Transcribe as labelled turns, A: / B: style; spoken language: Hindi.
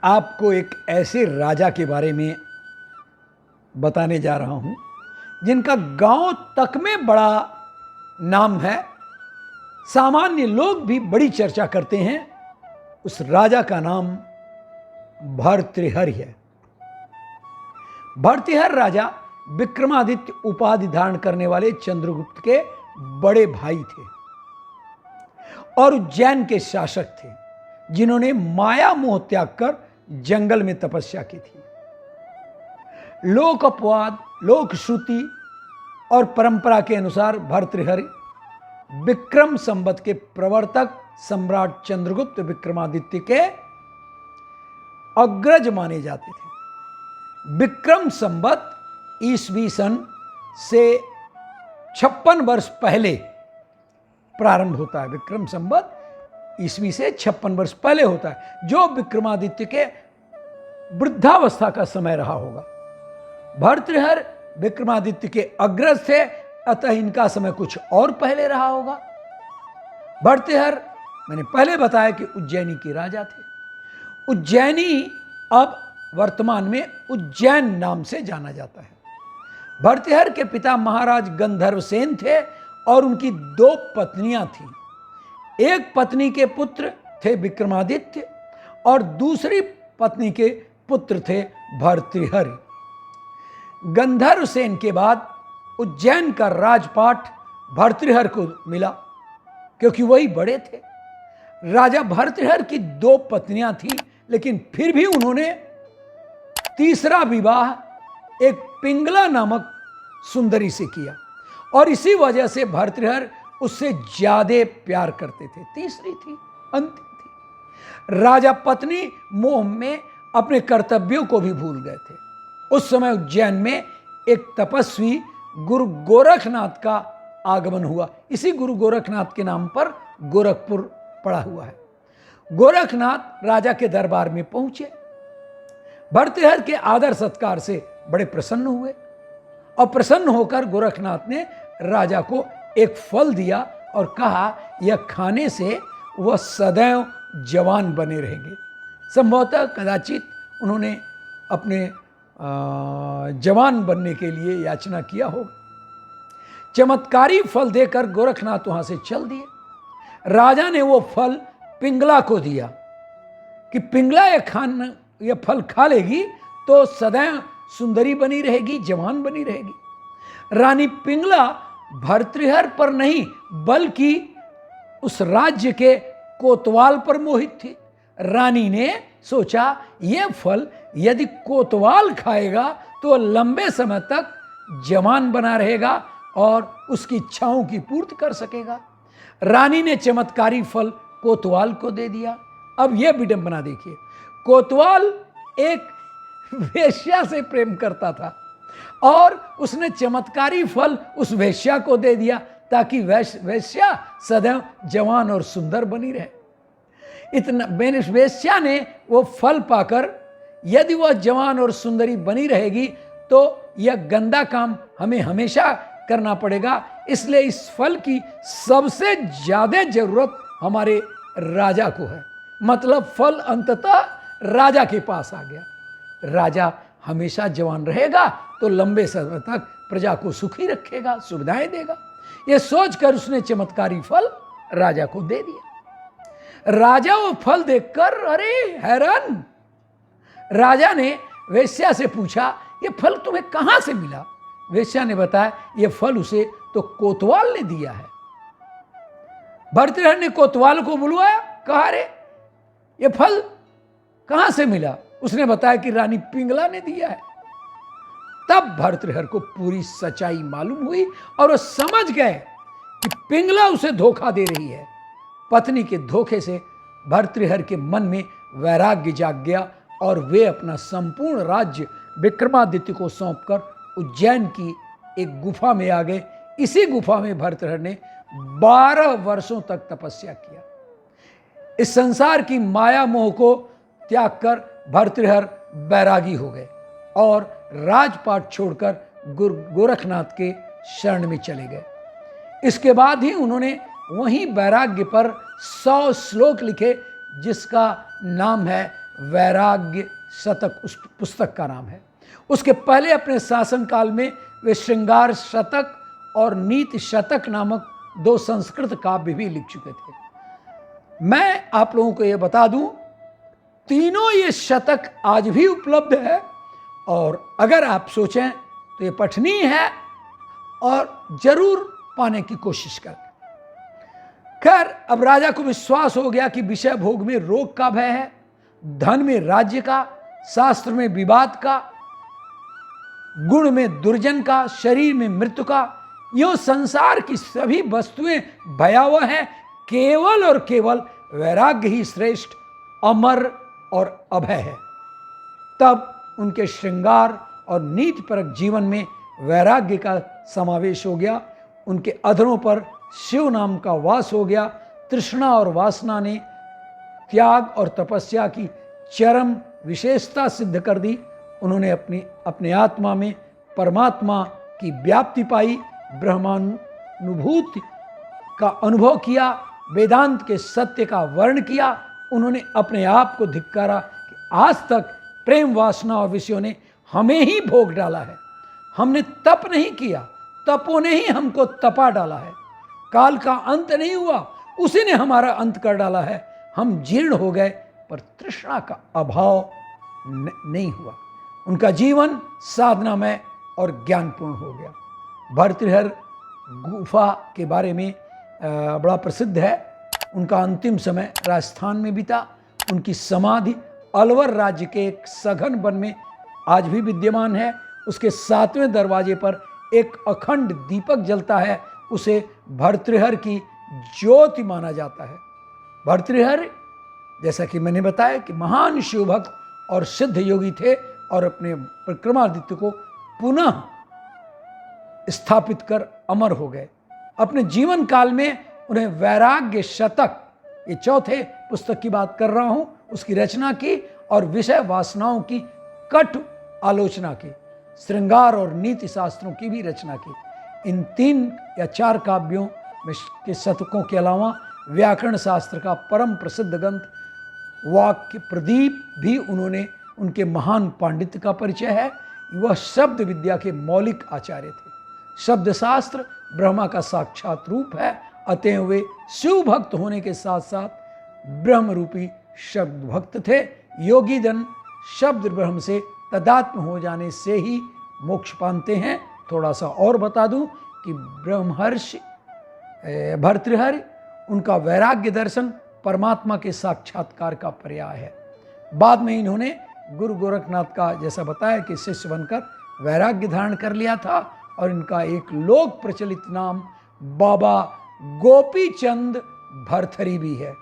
A: आपको एक ऐसे राजा के बारे में बताने जा रहा हूं जिनका गांव तक में बड़ा नाम है। सामान्य लोग भी बड़ी चर्चा करते हैं। उस राजा का नाम भर्तृहरि है। भर्तृहरि राजा विक्रमादित्य उपाधि धारण करने वाले चंद्रगुप्त के बड़े भाई थे और उज्जैन के शासक थे, जिन्होंने माया मोह त्याग कर जंगल में तपस्या की थी। लोक अपवाद, लोक श्रुति और परंपरा के अनुसार भर्तृहरि विक्रम संवत के प्रवर्तक सम्राट चंद्रगुप्त विक्रमादित्य के अग्रज माने जाते थे। विक्रम संवत ईस्वी सन से 56 वर्ष पहले प्रारंभ होता है। विक्रम संवत ईस्वी से 56 वर्ष पहले होता है, जो विक्रमादित्य के वृद्धावस्था का समय रहा होगा। भर्तृहरि विक्रमादित्य के अग्रज थे, अतः इनका समय कुछ और पहले रहा होगा। भर्तृहरि मैंने पहले बताया कि उज्जैनी के राजा थे। उज्जैनी अब वर्तमान में उज्जैन नाम से जाना जाता है। भर्तृहरि के पिता महाराज गंधर्वसेन थे और उनकी 2 पत्नियां थीं। एक पत्नी के पुत्र थे विक्रमादित्य और दूसरी पत्नी के पुत्र थे भर्तृहरि। गंधर्वसेन के बाद उज्जैन का राजपाट भर्तृहरि को मिला, क्योंकि वही बड़े थे। राजा भर्तृहरि की 2 पत्नियां थीं, लेकिन फिर भी उन्होंने तीसरा विवाह एक पिंगला नामक सुंदरी से किया और इसी वजह से भर्तृहरि उससे ज्यादा प्यार करते थे। तीसरी थी, अंतिम थी। राजा पत्नी मोह में अपने कर्तव्यों को भी भूल गए थे। उस समय उज्जैन में एक तपस्वी गुरु गोरखनाथ का आगमन हुआ। इसी गुरु गोरखनाथ के नाम पर गोरखपुर पड़ा हुआ है। गोरखनाथ राजा के दरबार में पहुंचे। भर्तृहरि के आदर सत्कार से बड़े प्रसन्न हुए और प्रसन्न होकर गोरखनाथ ने राजा को एक फल दिया और कहा, यह खाने से वह सदैव जवान बने रहेंगे। संभवतः कदाचित उन्होंने अपने जवान बनने के लिए याचना किया होगा। चमत्कारी फल देकर गोरखनाथ वहां से चल दिए। राजा ने वो फल पिंगला को दिया कि पिंगला यह फल खा लेगी तो सदैव सुंदरी बनी रहेगी, जवान बनी रहेगी। रानी पिंगला भर्तृहरि पर नहीं बल्कि उस राज्य के कोतवाल पर मोहित थी। रानी ने सोचा, यह फल यदि कोतवाल खाएगा तो लंबे समय तक जवान बना रहेगा और उसकी इच्छाओं की पूर्ति कर सकेगा। रानी ने चमत्कारी फल कोतवाल को दे दिया। अब यह विडंबना देखिए, कोतवाल एक वेश्या से प्रेम करता था और उसने चमत्कारी फल उस वेश्या को दे दिया ताकि वेश्या सदैव जवान और सुंदर बनी रहे। इतना वेश्या ने वो फल पाकर, यदि वह जवान और सुंदरी बनी रहेगी तो यह गंदा काम हमें हमेशा करना पड़ेगा, इसलिए इस फल की सबसे ज्यादा जरूरत हमारे राजा को है। मतलब फल अंततः राजा के पास आ गया। राजा हमेशा जवान रहेगा तो लंबे समय तक प्रजा को सुखी रखेगा, सुविधाएं देगा। यह सोचकर उसने चमत्कारी फल राजा को दे दिया। राजा वो फल देखकर अरे हैरान। राजा ने वेश्या से पूछा, ये फल तुम्हें कहां से मिला? वेश्या ने बताया, ये फल उसे तो कोतवाल ने दिया है। भर्तृहरि ने कोतवाल को बुलवाया, कहा, रे ये फल कहां से मिला? उसने बताया कि रानी पिंगला ने दिया है। तब भर्तृहरि को पूरी सच्चाई मालूम हुई और वो समझ गए कि पिंगला उसे धोखा दे रही है। पत्नी के धोखे से भर्तृहरि के मन में वैराग्य जाग गया और वे अपना संपूर्ण राज्य विक्रमादित्य को सौंपकर उज्जैन की एक गुफा में आ गए। इसी गुफा में भर्तृहरि ने 12 वर्षों तक तपस्या किया। इस संसार की माया मोह को त्याग कर भर्तृहरि बैरागी हो गए और राजपाट छोड़कर गोरखनाथ के शरण में चले गए। इसके बाद ही उन्होंने वहीं वैराग्य पर 100 श्लोक लिखे, जिसका नाम है वैराग्य शतक उस पुस्तक का नाम है। उसके पहले अपने शासनकाल में वे श्रृंगार शतक और नीति शतक नामक 2 संस्कृत काव्य भी लिख चुके थे। मैं आप लोगों को यह बता दूं, तीनों ये शतक आज भी उपलब्ध है और अगर आप सोचें तो ये पठनीय है और जरूर पाने की कोशिश करें। खैर, अब राजा को विश्वास हो गया कि विषय भोग में रोग का भय है, धन में राज्य का, शास्त्र में विवाद का, गुण में दुर्जन का, शरीर में मृत्यु का, यूं संसार की सभी वस्तुएं भयावह हैं, केवल और केवल वैराग्य ही श्रेष्ठ, अमर और अभय है। तब उनके श्रृंगार और नीतिपरक जीवन में वैराग्य का समावेश हो गया। उनके अधरों पर शिव नाम का वास हो गया। तृष्णा और वासना ने त्याग और तपस्या की चरम विशेषता सिद्ध कर दी। उन्होंने अपने आत्मा में परमात्मा की व्याप्ति पाई, ब्रह्मानुभूति का अनुभव किया, वेदांत के सत्य का वर्ण किया। उन्होंने अपने आप को धिक्कारा कि आज तक प्रेम वासना और विषयों ने हमें ही भोग डाला है। हमने तप नहीं किया, तपों ने ही हमको तपा डाला है। काल का अंत नहीं हुआ, उसी ने हमारा अंत कर डाला है। हम जीर्ण हो गए, पर तृष्णा का अभाव नहीं हुआ। उनका जीवन साधनामय और ज्ञानपूर्ण हो गया। भर्तृहरि गुफा के बारे में बड़ा प्रसिद्ध है। उनका अंतिम समय राजस्थान में बीता। उनकी समाधि अलवर राज्य के एक सघन वन में आज भी विद्यमान है। उसके 7वें दरवाजे पर एक अखंड दीपक जलता है। उसे भर्तृहरि की ज्योति माना जाता है। भर्तृहरि, जैसा कि मैंने बताया, कि महान शिवभक्त और सिद्ध योगी थे और अपने विक्रमादित्य को पुनः स्थापित कर अमर हो गए। अपने जीवन काल में उन्हें वैराग्य शतक, ये चौथे पुस्तक की बात कर रहा हूं, उसकी रचना की और विषय वासनाओं की कटु आलोचना की। श्रृंगार और नीति शास्त्रों की भी रचना की। इन 3 या 4 काव्यों में के शतकों के अलावा व्याकरण शास्त्र का परम प्रसिद्ध ग्रंथ वाक्य प्रदीप भी उन्होंने, उनके महान पांडित्य का परिचय है। वह शब्द विद्या के मौलिक आचार्य थे। शब्द शास्त्र ब्रह्मा का साक्षात रूप है, अतः वे शिव भक्त होने के साथ साथ ब्रह्म रूपी शब्द भक्त थे। योगी जन शब्द ब्रह्म से तदात्म हो जाने से ही मोक्ष पाते हैं। थोड़ा सा और बता दूं कि ब्रह्मर्षि भर्तृहरि, उनका वैराग्य दर्शन परमात्मा के साक्षात्कार का पर्याय है। बाद में इन्होंने गुरु गोरखनाथ का, जैसा बताया, कि शिष्य बनकर वैराग्य धारण कर लिया था और इनका एक लोक प्रचलित नाम बाबा गोपी चंद भर्तृहरि भी है।